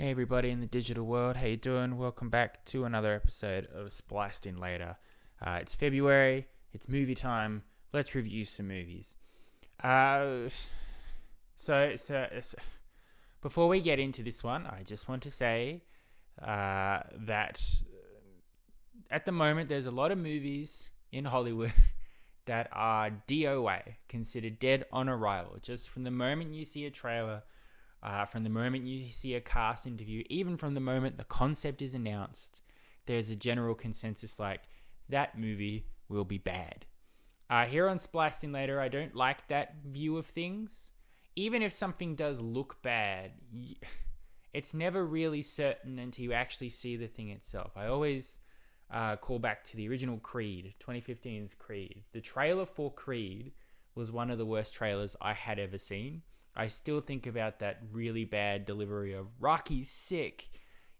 Hey everybody in the digital world, how you doing? Welcome back to another episode of Spliced in Later. It's February, it's movie time, let's review some movies. So before we get into this one, I just want to say that at the moment there's a lot of movies in Hollywood that are DOA, considered dead on arrival. Just from the moment you see a trailer, from the moment you see a cast interview, even from the moment the concept is announced, there's a general consensus like, that movie will be bad. Here on Spliced in Later, I don't like that view of things. Even if something does look bad, it's never really certain until you actually see the thing itself. I always call back to the original Creed, 2015's Creed. The trailer for Creed was one of the worst trailers I had ever seen. I still think about that really bad delivery of Rocky's sick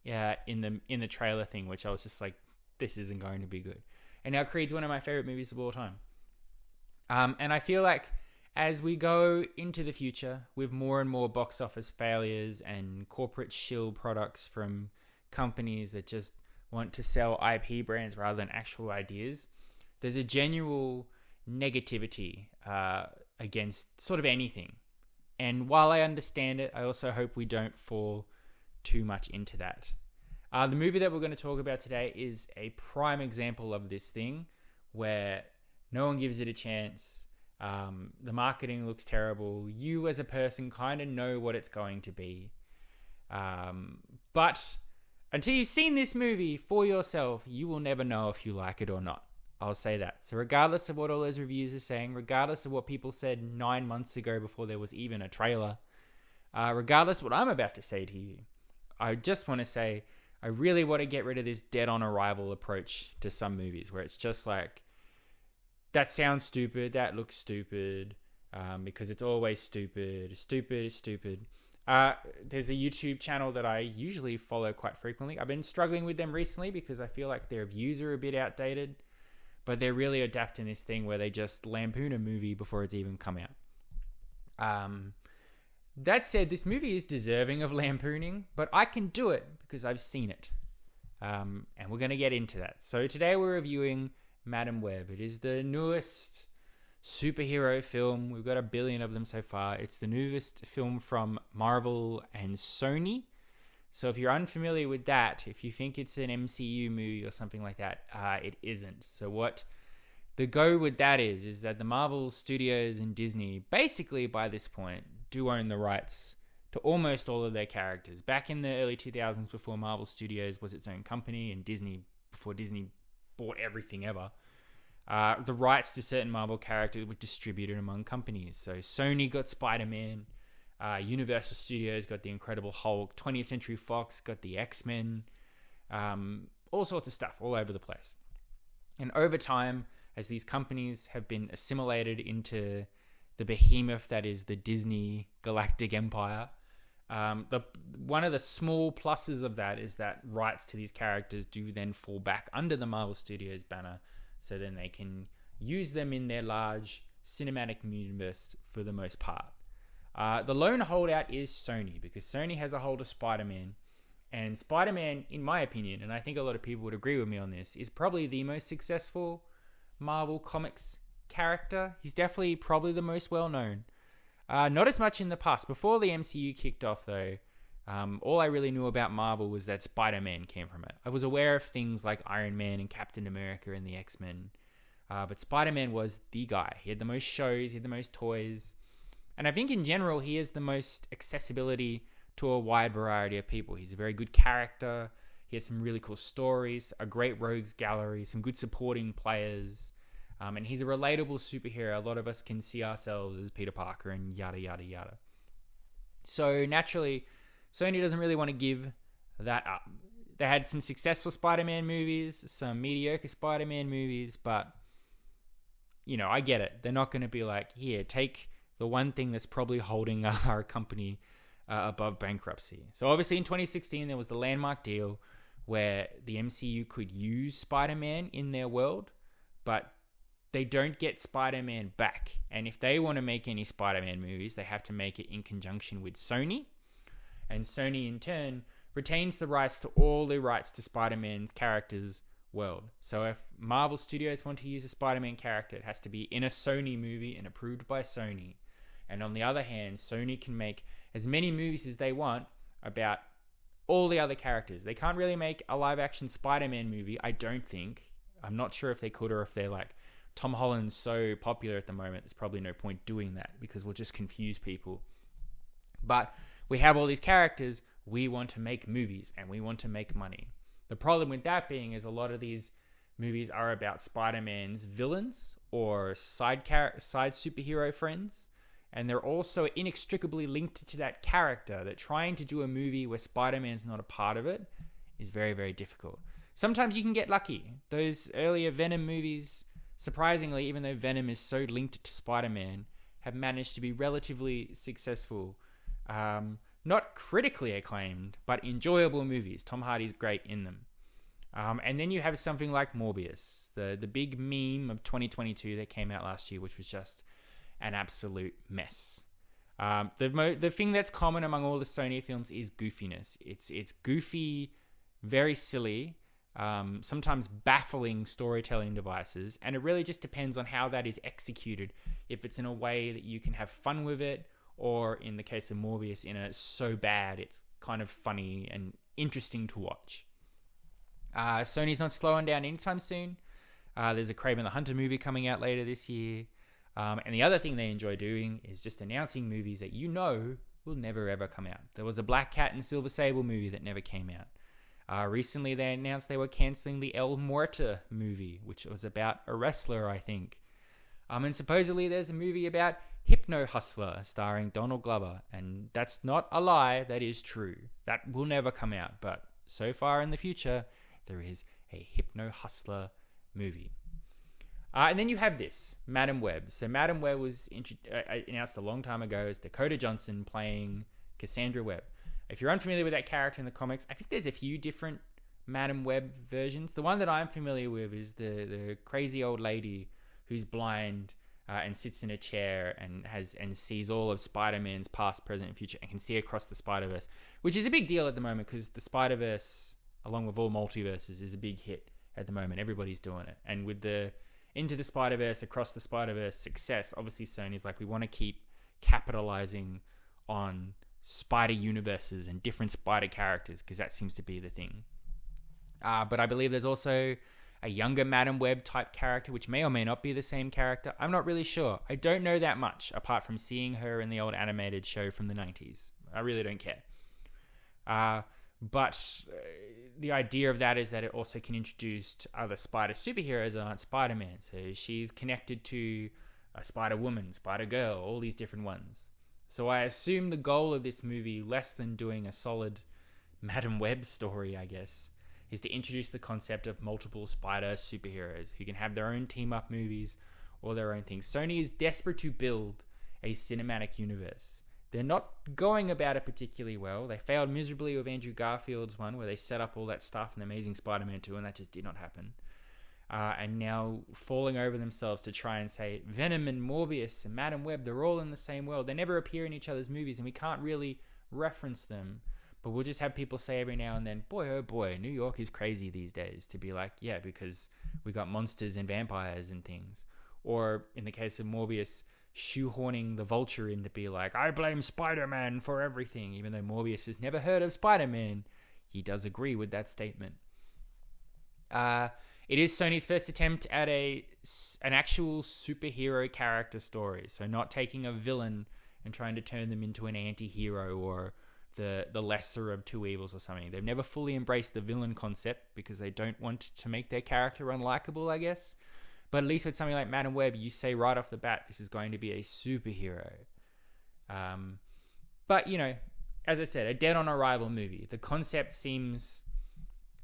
in the trailer thing, which I was just like, this isn't going to be good. And now Creed's one of my favorite movies of all time. And I feel like as we go into the future with more and more box office failures and corporate shill products from companies that just want to sell IP brands rather than actual ideas, there's a genuine negativity against sort of anything. And while I understand it, I also hope we don't fall too much into that. The movie that we're going to talk about today is a prime example of this thing where no one gives it a chance. The marketing looks terrible. You as a person kind of know what it's going to be. But until you've seen this movie for yourself, you will never know if you like it or not. I'll say that. So regardless of what all those reviews are saying, regardless of what people said 9 months ago before there was even a trailer, regardless of what I'm about to say to you, I just want to say I really want to get rid of this dead on arrival approach to some movies where it's just like, that sounds stupid, that looks stupid, because it's always stupid. There's a YouTube channel that I usually follow quite frequently. I've been struggling with them recently because I feel like their views are a bit outdated. But they're really adapting this thing where they just lampoon a movie before it's even come out. That said, this movie is deserving of lampooning, but I can do it because I've seen it. And we're going to get into that. So today we're reviewing Madam Web. It is the newest superhero film. We've got 1 billion of them so far. It's the newest film from Marvel and Sony. So if you're unfamiliar with that, if you think it's an MCU movie or something like that, it isn't. So what the go with that is that the Marvel Studios and Disney, basically by this point, do own the rights to almost all of their characters. Back in the early 2000s, before Marvel Studios was its own company and before Disney bought everything ever, the rights to certain Marvel characters were distributed among companies. So Sony got Spider-Man, Universal Studios got the Incredible Hulk, 20th Century Fox got the X-Men, all sorts of stuff all over the place. And over time, as these companies have been assimilated into the behemoth that is the Disney Galactic Empire, one of the small pluses of that is that rights to these characters do then fall back under the Marvel Studios banner, so then they can use them in their large cinematic universe for the most part. The lone holdout is Sony, because Sony has a hold of Spider-Man. And Spider-Man, in my opinion, and I think a lot of people would agree with me on this, is probably the most successful Marvel Comics character. He's definitely probably the most well-known. Not as much in the past. Before the MCU kicked off, though, all I really knew about Marvel was that Spider-Man came from it. I was aware of things like Iron Man and Captain America and the X-Men. But Spider-Man was the guy. He had the most shows, he had the most toys. And I think in general, he has the most accessibility to a wide variety of people. He's a very good character. He has some really cool stories, a great rogues gallery, some good supporting players. And he's a relatable superhero. A lot of us can see ourselves as Peter Parker and yada, yada, yada. So naturally, Sony doesn't really want to give that up. They had some successful Spider-Man movies, some mediocre Spider-Man movies, but, you know, I get it. They're not going to be like, here, take the one thing that's probably holding our company above bankruptcy. So obviously in 2016, there was the landmark deal where the MCU could use Spider-Man in their world, but they don't get Spider-Man back. And if they want to make any Spider-Man movies, they have to make it in conjunction with Sony. And Sony, in turn, retains the rights to Spider-Man's characters' world. So if Marvel Studios want to use a Spider-Man character, it has to be in a Sony movie and approved by Sony. And on the other hand, Sony can make as many movies as they want about all the other characters. They can't really make a live-action Spider-Man movie, I don't think. I'm not sure if they could, or if they're like, Tom Holland's so popular at the moment, there's probably no point doing that because we'll just confuse people. But we have all these characters, we want to make movies and we want to make money. The problem with that being is a lot of these movies are about Spider-Man's villains or side superhero friends, and they're also inextricably linked to that character, that trying to do a movie where Spider-Man's not a part of it is very, very difficult. Sometimes you can get lucky. Those earlier Venom movies, surprisingly, even though Venom is so linked to Spider-Man, have managed to be relatively successful. Not critically acclaimed, but enjoyable movies. Tom Hardy's great in them. And then you have something like Morbius, the big meme of 2022 that came out last year, which was just an absolute mess. The thing that's common among all the Sony films is goofiness. It's goofy, very silly, sometimes baffling storytelling devices, and it really just depends on how that is executed. If it's in a way that you can have fun with it, or in the case of Morbius, in a so bad it's kind of funny and interesting to watch. Sony's not slowing down anytime soon. There's a Kraven the Hunter movie coming out later this year. And the other thing they enjoy doing is just announcing movies that you know will never ever come out. There was a Black Cat and Silver Sable movie that never came out. Recently they announced they were cancelling the El Muerto movie, which was about a wrestler, I think. And supposedly there's a movie about Hypno Hustler starring Donald Glover, and that's not a lie, that is true. That will never come out, but so far in the future, there is a Hypno Hustler movie. And then you have this, Madam Web. So Madam Web was announced a long time ago as Dakota Johnson playing Cassandra Webb. If you're unfamiliar with that character in the comics, I think there's a few different Madam Web versions. The one that I'm familiar with is the crazy old lady who's blind and sits in a chair and sees all of Spider-Man's past, present, and future, and can see across the Spider-Verse, which is a big deal at the moment because the Spider-Verse, along with all multiverses, is a big hit at the moment. Everybody's doing it. And with the Into the Spider-Verse, Across the Spider-Verse success, obviously Sony's like, we want to keep capitalizing on spider universes and different spider characters because that seems to be the thing. But I believe there's also a younger Madam Web type character, which may or may not be the same character. I'm not really sure. I don't know that much, apart from seeing her in the old animated show from the 90s. I really don't care. But the idea of that is that it also can introduce other spider superheroes that aren't Spider-Man. So she's connected to a Spider-Woman, Spider-Girl, all these different ones. So I assume the goal of this movie, less than doing a solid Madam Web story, I guess, is to introduce the concept of multiple spider superheroes who can have their own team-up movies or their own things. Sony is desperate to build a cinematic universe. They're not going about it particularly well. They failed miserably with Andrew Garfield's one, where they set up all that stuff in Amazing Spider-Man 2, and that just did not happen. And now falling over themselves to try and say Venom and Morbius and Madam Web, they're all in the same world. They never appear in each other's movies, and we can't really reference them. But we'll just have people say every now and then, boy, oh boy, New York is crazy these days, to be like, yeah, because we got monsters and vampires and things. Or in the case of Morbius, shoehorning the Vulture in to be like, I blame Spider-Man for everything, even though Morbius has never heard of Spider-Man. He does agree with that statement. It is Sony's first attempt at an actual superhero character story. So not taking a villain and trying to turn them into an anti-hero or the lesser of two evils or something. They've never fully embraced the villain concept because they don't want to make their character unlikable, I guess. But at least with something like Madam Web, you say right off the bat, this is going to be a superhero. But, you know, as I said, a dead on arrival movie. The concept seems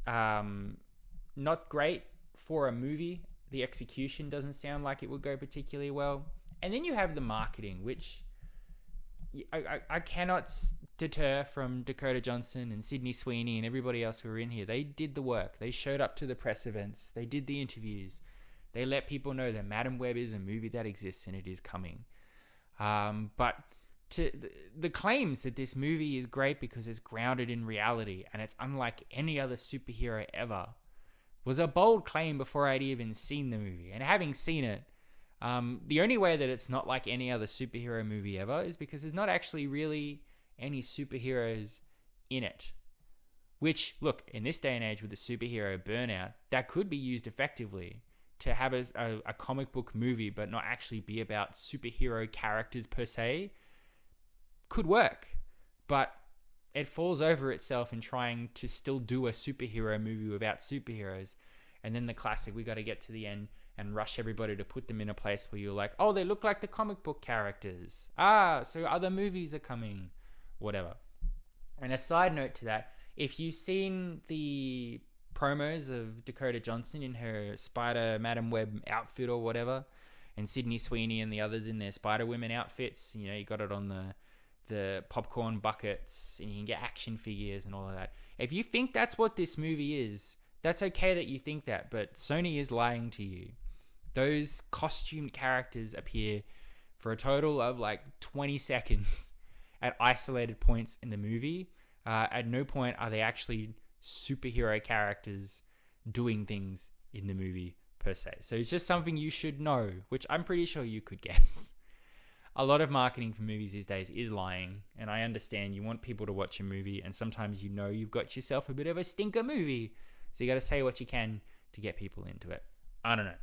not great for a movie. The execution doesn't sound like it would go particularly well. And then you have the marketing, which I cannot deter from Dakota Johnson and Sydney Sweeney and everybody else who were in here. They did the work. They showed up to the press events. They did the interviews. They let people know that Madam Web is a movie that exists and it is coming. But the claims that this movie is great because it's grounded in reality and it's unlike any other superhero ever was a bold claim before I'd even seen the movie. And having seen it, the only way that it's not like any other superhero movie ever is because there's not actually really any superheroes in it. Which, look, in this day and age with the superhero burnout, that could be used effectively to have a comic book movie but not actually be about superhero characters per se. Could work, but it falls over itself in trying to still do a superhero movie without superheroes. And then the classic, we got to get to the end and rush everybody to put them in a place where you're like, oh, they look like the comic book characters. So other movies are coming, whatever. And a side note to that, if you've seen the promos of Dakota Johnson in her Spider Madam Web outfit or whatever, and Sydney Sweeney and the others in their Spider-Women outfits, you know, you got it on the popcorn buckets, and you can get action figures and all of that. If you think that's what this movie is, that's okay that you think that, but Sony is lying to you. Those costumed characters appear for a total of like 20 seconds at isolated points in the movie. At no point are they actually superhero characters doing things in the movie per se. So it's just something you should know, which I'm pretty sure you could guess. A lot of marketing for movies these days is lying, and I understand you want people to watch a movie, and sometimes you know you've got yourself a bit of a stinker movie, so you got to say what you can to get people into it. I don't know.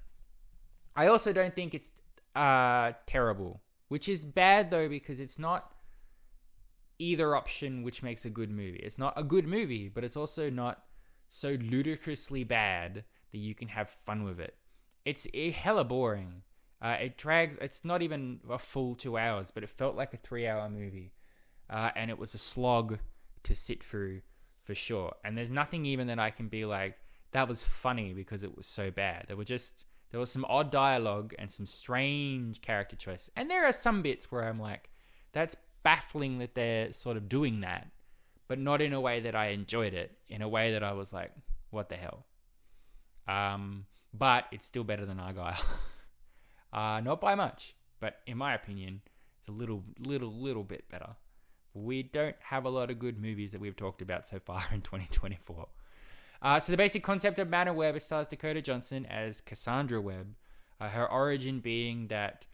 I also don't think it's terrible, which is bad though, because it's not either option which makes a good movie. It's not a good movie, but it's also not so ludicrously bad that you can have fun with it. It's hella boring. It drags. It's not even a full 2 hours, but it felt like a 3-hour movie. And it was a slog to sit through for sure. And there's nothing even that I can be like, that was funny because it was so bad. There was some odd dialogue and some strange character choices. And there are some bits where I'm like, that's baffling that they're sort of doing that, but not in a way that I enjoyed it, in a way that I was like, what the hell? But it's still better than Argyle. Not by much, but in my opinion, it's a little bit better. We don't have a lot of good movies that we've talked about so far in 2024. So the basic concept of Madam Web stars Dakota Johnson as Cassandra Webb. Her origin being that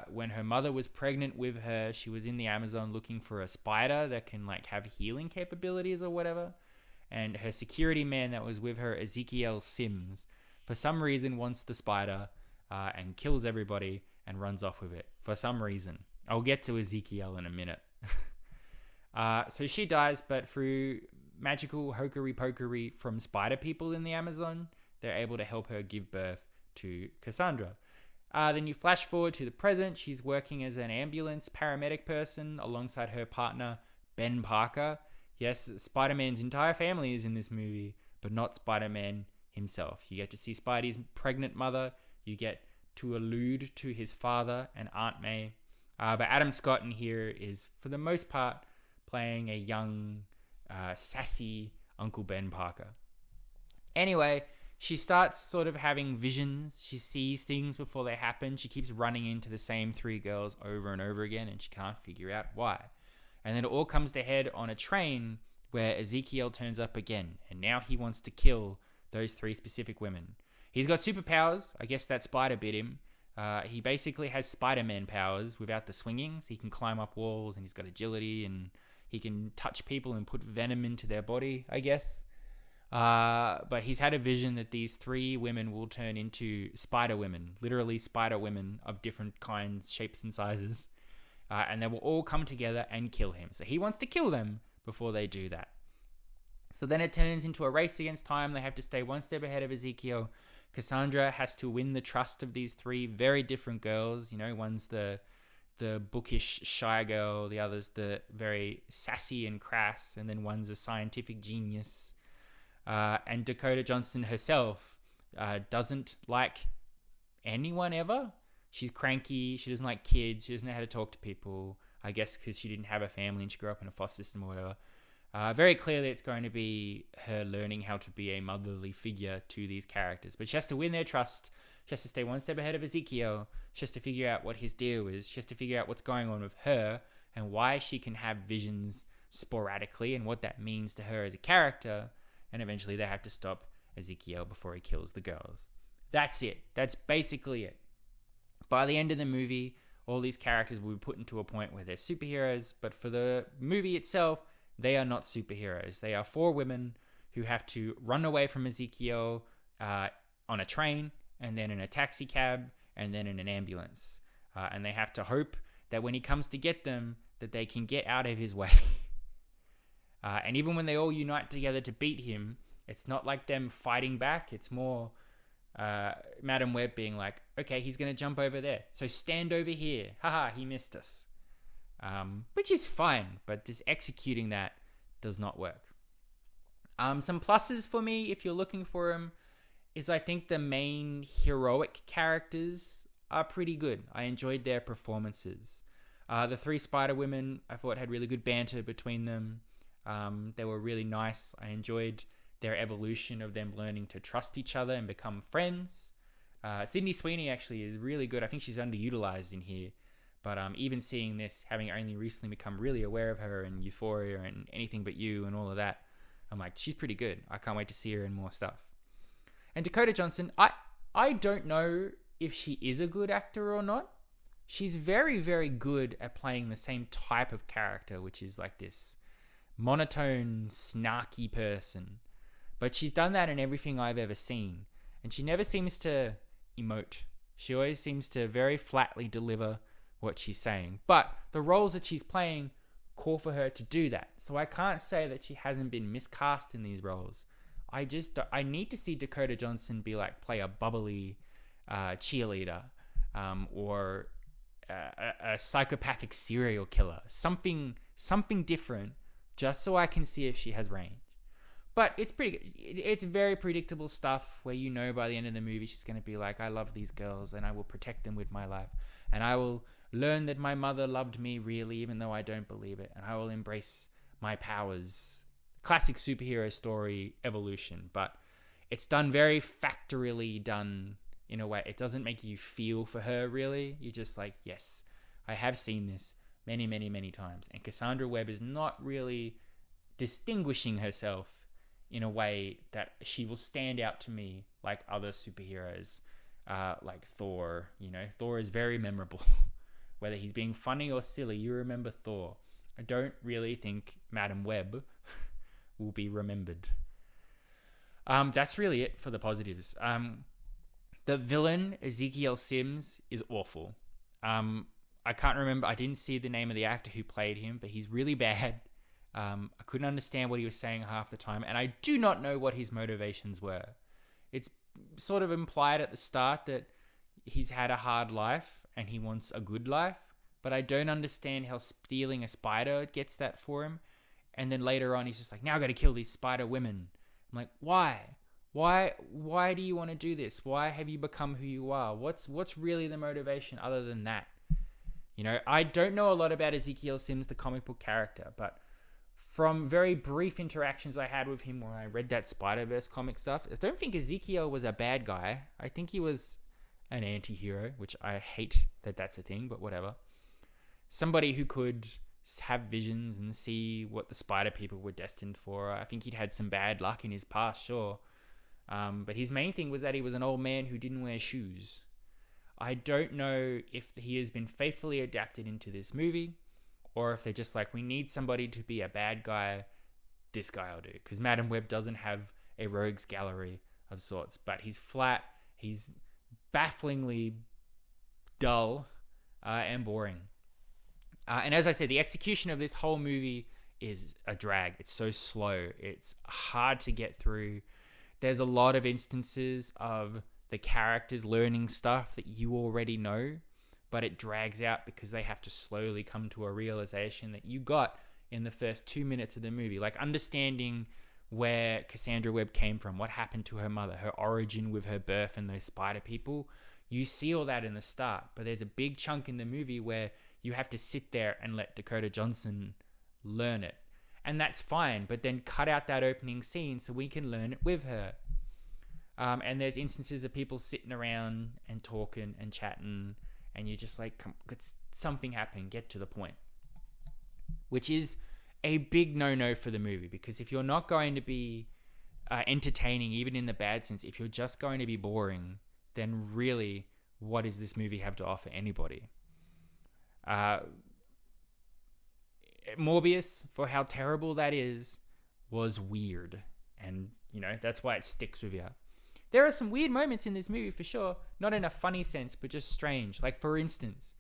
when her mother was pregnant with her, she was in the Amazon looking for a spider that can like have healing capabilities or whatever. And her security man that was with her, Ezekiel Sims, for some reason wants the spider and kills everybody and runs off with it. For some reason. I'll get to Ezekiel in a minute. So she dies, but through magical hokery-pokery from spider people in the Amazon, they're able to help her give birth to Cassandra. Then you flash forward to the present. She's working as an ambulance paramedic person alongside her partner, Ben Parker. Yes, Spider-Man's entire family is in this movie, but not Spider-Man himself. You get to see Spidey's pregnant mother. You get to allude to his father and Aunt May. But Adam Scott in here is, for the most part, playing a young, sassy Uncle Ben Parker. Anyway, she starts sort of having visions. She sees things before they happen. She keeps running into the same 3 girls over and over again, and she can't figure out why. And then it all comes to head on a train where Ezekiel turns up again, and now he wants to kill those 3 specific women. He's got superpowers. I guess that spider bit him. He basically has Spider-Man powers without the swinging, so he can climb up walls, and he's got agility, and he can touch people and put venom into their body, I guess. But he's had a vision that these 3 women will turn into spider women, literally spider women of different kinds, shapes, and sizes. And they will all come together and kill him. So he wants to kill them before they do that. So then it turns into a race against time. They have to stay one step ahead of Ezekiel. Cassandra has to win the trust of these 3 very different girls. You know, one's the bookish, shy girl. The other's the very sassy and crass. And then one's a scientific genius. And Dakota Johnson herself doesn't like anyone ever. She's cranky. She doesn't like kids. She doesn't know how to talk to people. I guess because she didn't have a family and she grew up in a foster system or whatever. Very clearly it's going to be her learning how to be a motherly figure to these characters. But she has to win their trust. She has to stay one step ahead of Ezekiel. She has to figure out what his deal is. She has to figure out what's going on with her and why she can have visions sporadically and what that means to her as a character. And eventually they have to stop Ezekiel before he kills the girls. That's it. That's basically it. By the end of the movie, all these characters will be put into a point where they're superheroes, but for the movie itself, they are not superheroes. They are 4 women who have to run away from Ezekiel on a train, and then in a taxi cab, and then in an ambulance. And they have to hope that when he comes to get them, that they can get out of his way. And even when they all unite together to beat him, it's not like them fighting back. It's more Madam Web being like, okay, he's going to jump over there, so stand over here. Haha, he missed us. Which is fine, but just executing that does not work. Some pluses for me, if you're looking for them, is I think the main heroic characters are pretty good. I enjoyed their performances. The 3 Spider Women, I thought, had really good banter between them. They were really nice. I enjoyed their evolution of them learning to trust each other and become friends. Sydney Sweeney actually is really good. I think she's underutilized in here. But even seeing this, having only recently become really aware of her and Euphoria and Anything But You and all of that, I'm like, she's pretty good. I can't wait to see her in more stuff. And Dakota Johnson, I don't know if she is a good actor or not. She's very, very good at playing the same type of character, which is like this monotone, snarky person. But she's done that in everything I've ever seen. And she never seems to emote. She always seems to very flatly deliver what she's saying. But the roles that she's playing call for her to do that. So I can't say that she hasn't been miscast in these roles. I need to see Dakota Johnson play a bubbly cheerleader or a psychopathic serial killer. Something different, just so I can see if she has range. But it's pretty good. It's very predictable stuff where by the end of the movie she's going to be like, I love these girls and I will protect them with my life. And I will learn that my mother loved me really, even though I don't believe it. And I will embrace my powers. Classic superhero story evolution. But it's done very factorially done in a way. It doesn't make you feel for her really. You're just like, yes, I have seen this many, many, many times. And Cassandra Webb is not really distinguishing herself in a way that she will stand out to me like other superheroes, like Thor. Thor is very memorable. Whether he's being funny or silly, you remember Thor. I don't really think Madam Web will be remembered. That's really it for the positives. The villain, Ezekiel Sims, is awful. I can't remember. I didn't see the name of the actor who played him, but he's really bad. I couldn't understand what he was saying half the time, and I do not know what his motivations were. It's sort of implied at the start that he's had a hard life and he wants a good life, but I don't understand how stealing a spider gets that for him. And then later on, he's just like, now I got to kill these spider women. I'm like, why? Why do you want to do this? Why have you become who you are? What's really the motivation other than that? I don't know a lot about Ezekiel Sims, the comic book character, but from very brief interactions I had with him when I read that Spider-Verse comic stuff, I don't think Ezekiel was a bad guy. I think he was an anti-hero, which I hate that that's a thing, but whatever. Somebody who could have visions and see what the spider people were destined for. I think he'd had some bad luck in his past, sure. But his main thing was that he was an old man who didn't wear shoes. I don't know if he has been faithfully adapted into this movie, or if they're just like, we need somebody to be a bad guy, this guy will do. Because Madam Web doesn't have a rogues gallery of sorts, but he's flat, he's bafflingly dull and boring. And as I said, the execution of this whole movie is a drag. It's so slow. It's hard to get through. There's a lot of instances of the characters learning stuff that you already know, but it drags out because they have to slowly come to a realization that you got in the first 2 minutes of the movie. Like understanding where Cassandra Webb came from, what happened to her mother, her origin with her birth and those spider people. You see all that in the start, but there's a big chunk in the movie where you have to sit there and let Dakota Johnson learn it. And that's fine, but then cut out that opening scene so we can learn it with her. And there's instances of people sitting around and talking and chatting, and you're just like, something happened, get to the point. which is a big no-no for the movie, because if you're not going to be entertaining, even in the bad sense, if you're just going to be boring, then really, what does this movie have to offer anybody? Morbius, for how terrible that is, was weird. And, that's why it sticks with you. There are some weird moments in this movie, for sure. Not in a funny sense, but just strange. Like, for instance,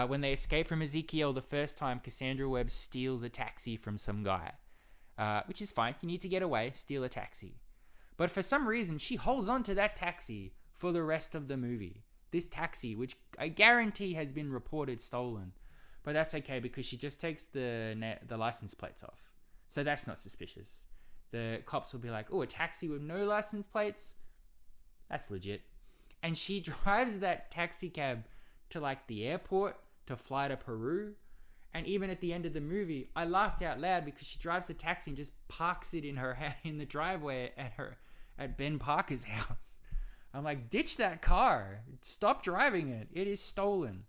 when they escape from Ezekiel the first time, Cassandra Webb steals a taxi from some guy. Which is fine. You need to get away, steal a taxi. But for some reason, she holds on to that taxi for the rest of the movie. This taxi, which I guarantee has been reported stolen. But that's okay, because she just takes the license plates off. So that's not suspicious. The cops will be like, oh, a taxi with no license plates? That's legit. And she drives that taxi cab to the airport to fly to Peru. And even at the end of the movie, I laughed out loud because she drives the taxi and just parks it in the driveway at Ben Parker's house. I'm like, ditch that car. Stop driving it. It is stolen.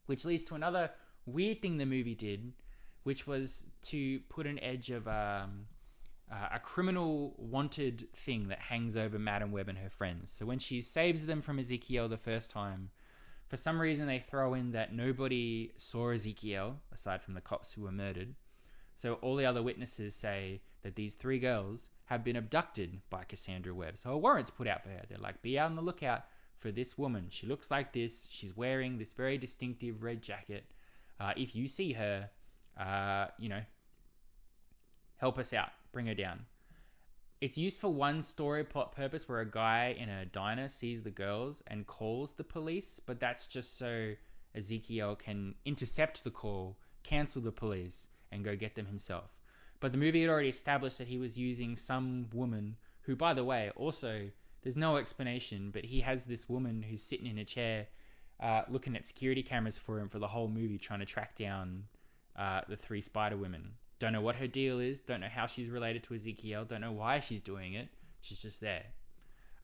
Which leads to another weird thing the movie did, which was to put an edge of a criminal wanted thing that hangs over Madame Web and her friends. So when she saves them from Ezekiel the first time, for some reason they throw in that nobody saw Ezekiel, aside from the cops who were murdered. So all the other witnesses say that these 3 girls have been abducted by Cassandra Webb. So a warrant's put out for her. They're like, be out on the lookout for this woman. She looks like this. She's wearing this very distinctive red jacket. If you see her, help us out. Bring her down. It's used for one story plot purpose where a guy in a diner sees the girls and calls the police, but that's just so Ezekiel can intercept the call, cancel the police, and go get them himself. But the movie had already established that he was using some woman who, by the way, also, there's no explanation, but he has this woman who's sitting in a chair looking at security cameras for him for the whole movie, trying to track down the 3 Spider Women. Don't know what her deal is. Don't know how she's related to Ezekiel. Don't know why she's doing it. She's just there.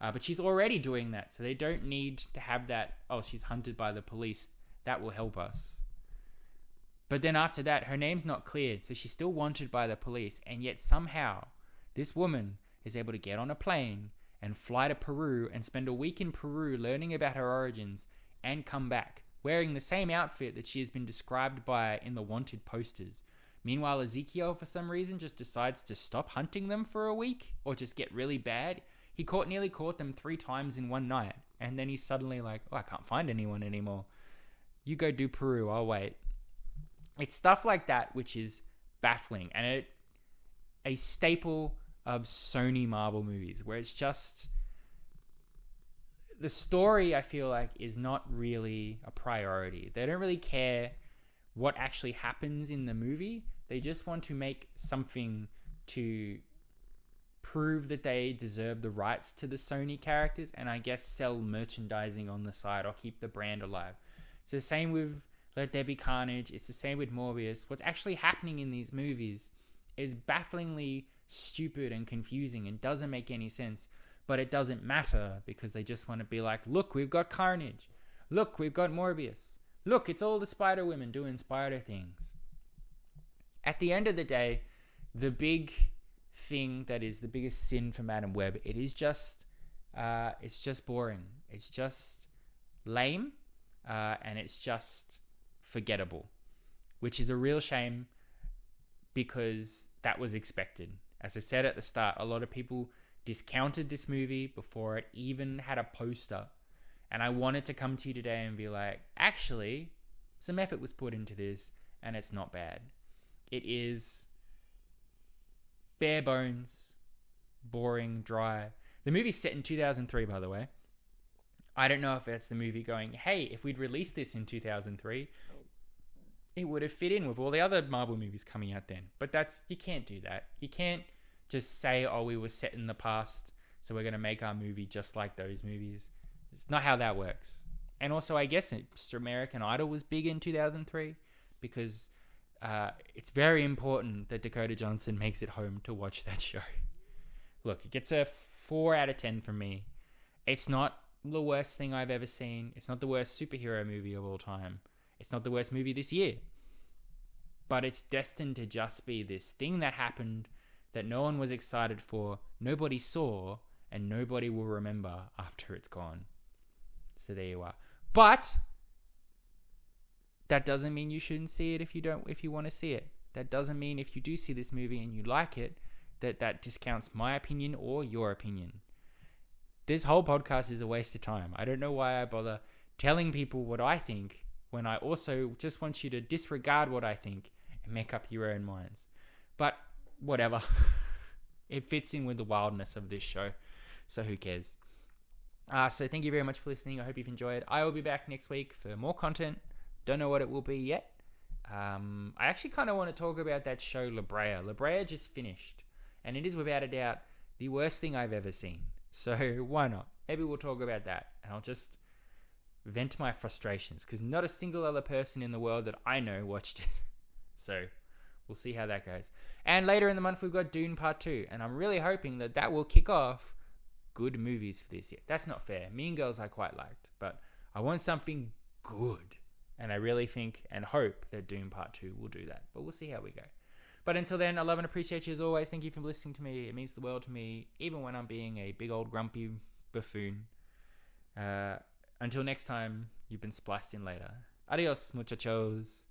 But she's already doing that, so they don't need to have that, oh, she's hunted by the police. That will help us. But then after that, her name's not cleared, so she's still wanted by the police, and yet somehow this woman is able to get on a plane and fly to Peru and spend a week in Peru learning about her origins and come back, wearing the same outfit that she has been described by in the wanted posters. Meanwhile, Ezekiel, for some reason, just decides to stop hunting them for a week or just get really bad. He nearly caught them 3 times in one night. And then he's suddenly like, oh, I can't find anyone anymore. You go do Peru, I'll wait. It's stuff like that which is baffling. And a staple of Sony Marvel movies where it's just... the story, I feel like, is not really a priority. They don't really care what actually happens in the movie. They just want to make something to prove that they deserve the rights to the Sony characters, and I guess sell merchandising on the side or keep the brand alive. It's the same with Let There Be Carnage. It's the same with Morbius. What's actually happening in these movies is bafflingly stupid and confusing and doesn't make any sense, but it doesn't matter because they just want to be like, look, we've got Carnage. Look, we've got Morbius. Look, it's all the Spider Women doing spider things. At the end of the day, the big thing that is the biggest sin for Madame Web, it's just boring. It's just lame, and it's just forgettable, which is a real shame because that was expected. As I said at the start, a lot of people discounted this movie before it even had a poster. And I wanted to come to you today and be like, actually, some effort was put into this and it's not bad. It is bare bones, boring, dry. The movie's set in 2003, by the way. I don't know if that's the movie going, hey, if we'd released this in 2003, it would have fit in with all the other Marvel movies coming out then. But you can't do that. You can't just say, oh, we were set in the past, so we're going to make our movie just like those movies. It's not how that works. And also, I guess American Idol was big in 2003 because it's very important that Dakota Johnson makes it home to watch that show. Look, it gets a 4 out of 10 from me. It's not the worst thing I've ever seen. It's not the worst superhero movie of all time. It's not the worst movie this year. but it's destined to just be this thing that happened that no one was excited for, nobody saw, and nobody will remember after it's gone. So there you are. But that doesn't mean you shouldn't see it if you want to see it. That doesn't mean if you do see this movie and you like it, that discounts my opinion or your opinion. This whole podcast is a waste of time. I don't know why I bother telling people what I think when I also just want you to disregard what I think and make up your own minds. But whatever. It fits in with the wildness of this show. So who cares? So thank you very much for listening. I hope you've enjoyed. I will be back next week for more content. Don't know what it will be yet. I actually kind of want to talk about that show La Brea. La Brea just finished. And it is without a doubt the worst thing I've ever seen. So why not? Maybe we'll talk about that. And I'll just vent my frustrations. Because not a single other person in the world that I know watched it. So we'll see how that goes. And later in the month, we've got Dune Part 2. And I'm really hoping that will kick off good movies for this year. That's not fair. Mean Girls I quite liked. But I want something good. And I really think and hope that Dune Part 2 will do that. But we'll see how we go. But until then, I love and appreciate you as always. Thank you for listening to me. It means the world to me, even when I'm being a big old grumpy buffoon. Until next time, you've been spliced in later. Adios, muchachos.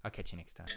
I'll catch you next time.